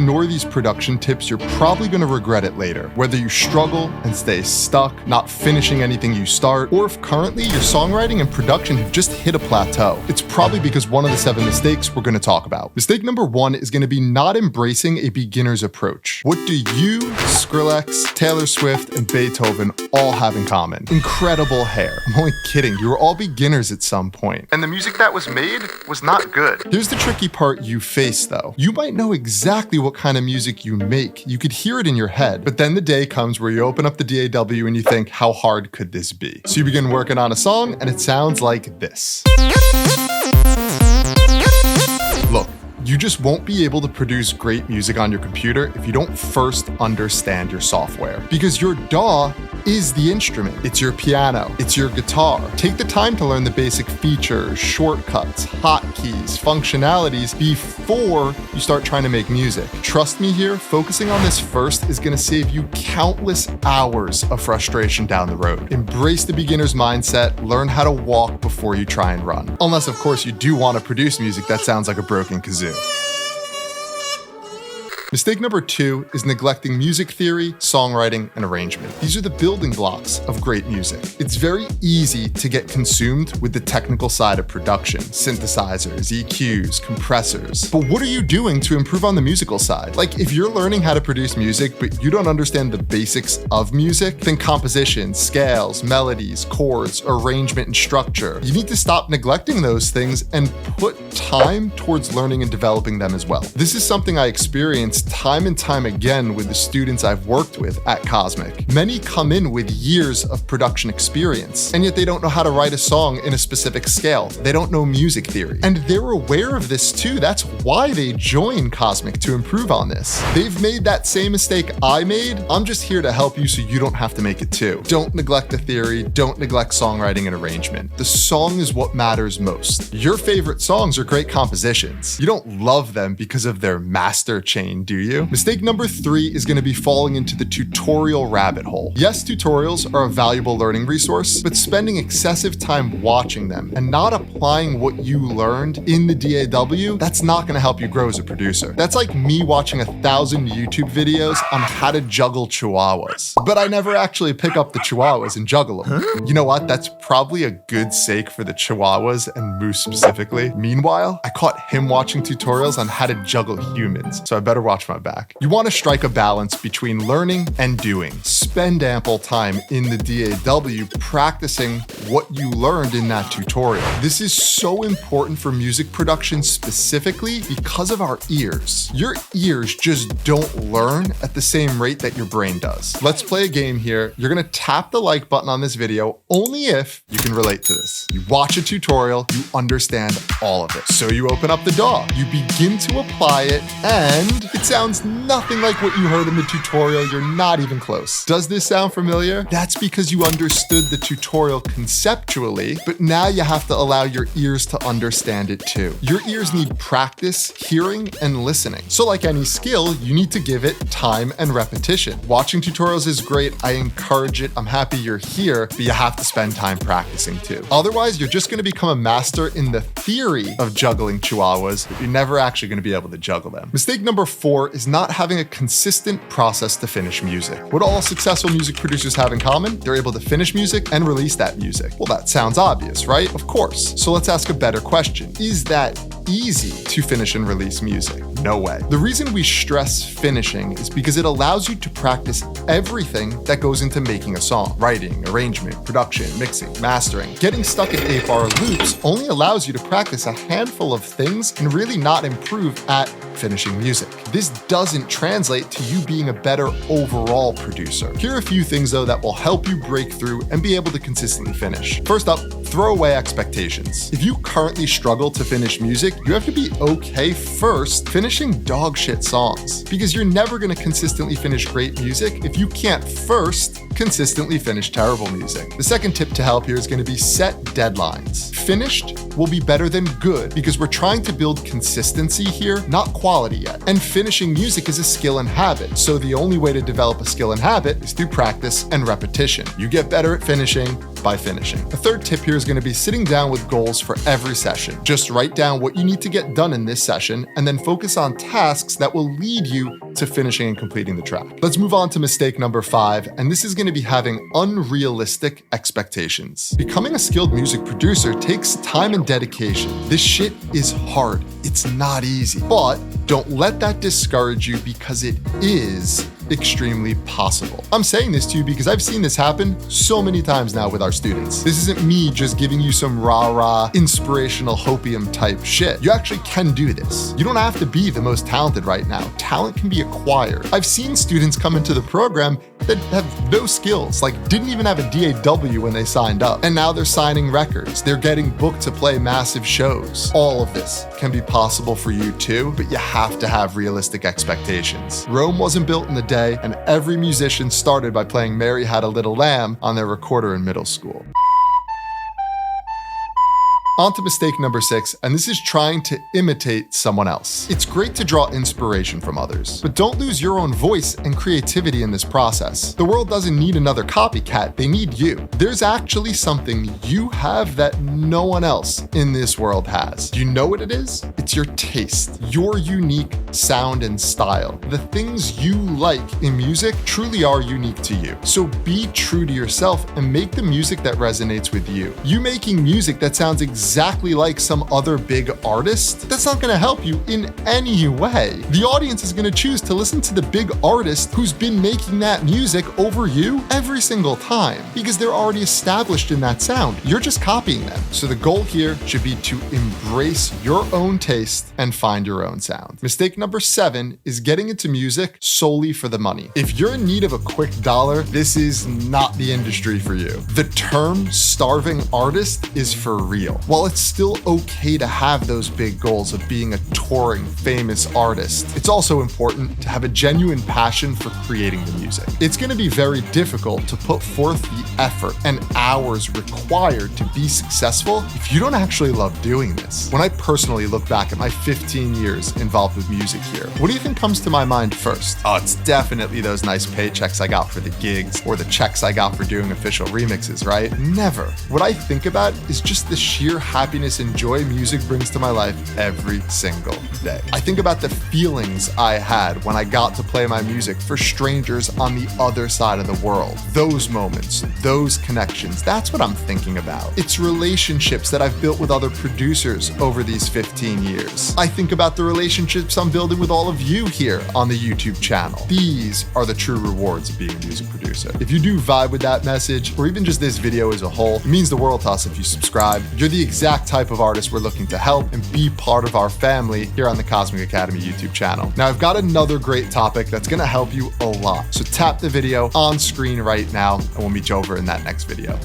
ignore these production tips, you're probably going to regret it later. Whether you struggle and stay stuck, not finishing anything you start, or if currently your songwriting and production have just hit a plateau, it's probably because one of the 7 mistakes we're going to talk about. Mistake number 1 is going to be not embracing a beginner's approach. What do you, Skrillex, Taylor Swift, and Beethoven all have in common? Incredible hair. I'm only kidding. You were all beginners at some point. And the music that was made was not good. Here's the tricky part you face though. You might know exactly what kind of music you make. You could hear it in your head, but then the day comes where you open up the DAW and you think, how hard could this be? So you begin working on a song and it sounds like this. Look, you just won't be able to produce great music on your computer if you don't first understand your software. Because your DAW is the instrument. It's your piano. It's your guitar. Take the time to learn the basic features, shortcuts, hotkeys, functionalities before you start trying to make music. Trust me here, focusing on this first is going to save you countless hours of frustration down the road. Embrace the beginner's mindset. Learn how to walk before you try and run. Unless, of course, you do want to produce music that sounds like a broken kazoo. Mistake number 2 is neglecting music theory, songwriting, and arrangement. These are the building blocks of great music. It's very easy to get consumed with the technical side of production, synthesizers, EQs, compressors. But what are you doing to improve on the musical side? Like, if you're learning how to produce music, but you don't understand the basics of music, think composition, scales, melodies, chords, arrangement, and structure. You need to stop neglecting those things and put time towards learning and developing them as well. This is something I experienced time and time again with the students I've worked with at Cosmic. Many come in with years of production experience, and yet they don't know how to write a song in a specific scale. They don't know music theory. And they're aware of this too. That's why they join Cosmic, to improve on this. They've made that same mistake I made. I'm just here to help you so you don't have to make it too. Don't neglect the theory. Don't neglect songwriting and arrangement. The song is what matters most. Your favorite songs are great compositions. You don't love them because of their master chain, do you? Mistake number 3 is going to be falling into the tutorial rabbit hole. Yes, tutorials are a valuable learning resource, but spending excessive time watching them and not applying what you learned in the DAW, that's not going to help you grow as a producer. That's like me watching 1,000 YouTube videos on how to juggle chihuahuas, but I never actually pick up the chihuahuas and juggle them. You know what? That's probably a good sake for the chihuahuas and Moose specifically. Meanwhile, I caught him watching tutorials on how to juggle humans, so I better watch my back. You want to strike a balance between learning and doing. Spend ample time in the DAW practicing what you learned in that tutorial. This is so important for music production specifically because of our ears. Your ears just don't learn at the same rate that your brain does. Let's play a game here. You're going to tap the like button on this video only if you can relate to this. You watch a tutorial, you understand all of it. So you open up the DAW, you begin to apply it, and it sounds nothing like what you heard in the tutorial. You're not even close. Does this sound familiar? That's because you understood the tutorial conceptually, but now you have to allow your ears to understand it too. Your ears need practice, hearing, and listening. So like any skill, you need to give it time and repetition. Watching tutorials is great. I encourage it. I'm happy you're here, but you have to spend time practicing too. Otherwise, you're just going to become a master in the theory of juggling chihuahuas, but you're never actually going to be able to juggle them. Mistake number 4 is not having a consistent process to finish music. What all successful music producers have in common? They're able to finish music and release that music. Well, that sounds obvious, right? Of course. So let's ask a better question. Is that easy to finish and release music? No way. The reason we stress finishing is because it allows you to practice everything that goes into making a song. Writing, arrangement, production, mixing, mastering. Getting stuck in 8-bar loops only allows you to practice a handful of things and really not improve at finishing music. This doesn't translate to you being a better overall producer. Here are a few things though that will help you break through and be able to consistently finish. First up, throw away expectations. If you currently struggle to finish music, you have to be okay first finishing dog shit songs, because you're never going to consistently finish great music if you can't first consistently finish terrible music. The second tip to help here is going to be set deadlines. Finished will be better than good because we're trying to build consistency here, not quality yet. And finishing music is a skill and habit. So the only way to develop a skill and habit is through practice and repetition. You get better at finishing, by finishing. The third tip here is going to be sitting down with goals for every session. Just write down what you need to get done in this session and then focus on tasks that will lead you to finishing and completing the track. Let's move on to mistake number 5, and this is going to be having unrealistic expectations. Becoming a skilled music producer takes time and dedication. This shit is hard. It's not easy, but don't let that discourage you because it is extremely possible. I'm saying this to you because I've seen this happen so many times now with our students. This isn't me just giving you some rah-rah, inspirational hopium type shit. You actually can do this. You don't have to be the most talented right now. Talent can be acquired. I've seen students come into the program that have no skills, like didn't even have a DAW when they signed up. And now they're signing records. They're getting booked to play massive shows. All of this can be possible for you too, but you have to have realistic expectations. Rome wasn't built in a day, and every musician started by playing Mary Had a Little Lamb on their recorder in middle school. On to mistake number 6, and this is trying to imitate someone else. It's great to draw inspiration from others, but don't lose your own voice and creativity in this process. The world doesn't need another copycat, they need you. There's actually something you have that no one else in this world has. Do you know what it is? It's your taste, your unique sound and style. The things you like in music truly are unique to you. So be true to yourself and make the music that resonates with you. You making music that sounds exactly like some other big artist, that's not going to help you in any way. The audience is going to choose to listen to the big artist who's been making that music over you every single time because they're already established in that sound. You're just copying them. So the goal here should be to embrace your own taste and find your own sound. Mistake number 7 is getting into music solely for the money. If you're in need of a quick dollar, this is not the industry for you. The term starving artist is for real. While it's still okay to have those big goals of being a touring, famous artist, it's also important to have a genuine passion for creating the music. It's going to be very difficult to put forth the effort and hours required to be successful if you don't actually love doing this. When I personally look back at my 15 years involved with music here, what do you think comes to my mind first? Oh, it's definitely those nice paychecks I got for the gigs or the checks I got for doing official remixes, right? Never. What I think about is just the sheer happiness and joy music brings to my life every single day. I think about the feelings I had when I got to play my music for strangers on the other side of the world. Those moments, those connections, that's what I'm thinking about. It's relationships that I've built with other producers over these 15 years. I think about the relationships I'm building with all of you here on the YouTube channel. These are the true rewards of being a music producer. If you do vibe with that message, or even just this video as a whole, it means the world to us if you subscribe. You're the exact type of artist we're looking to help and be part of our family here on the Cosmic Academy YouTube channel. Now, I've got another great topic that's going to help you a lot. So tap the video on screen right now, and we'll meet you over in that next video.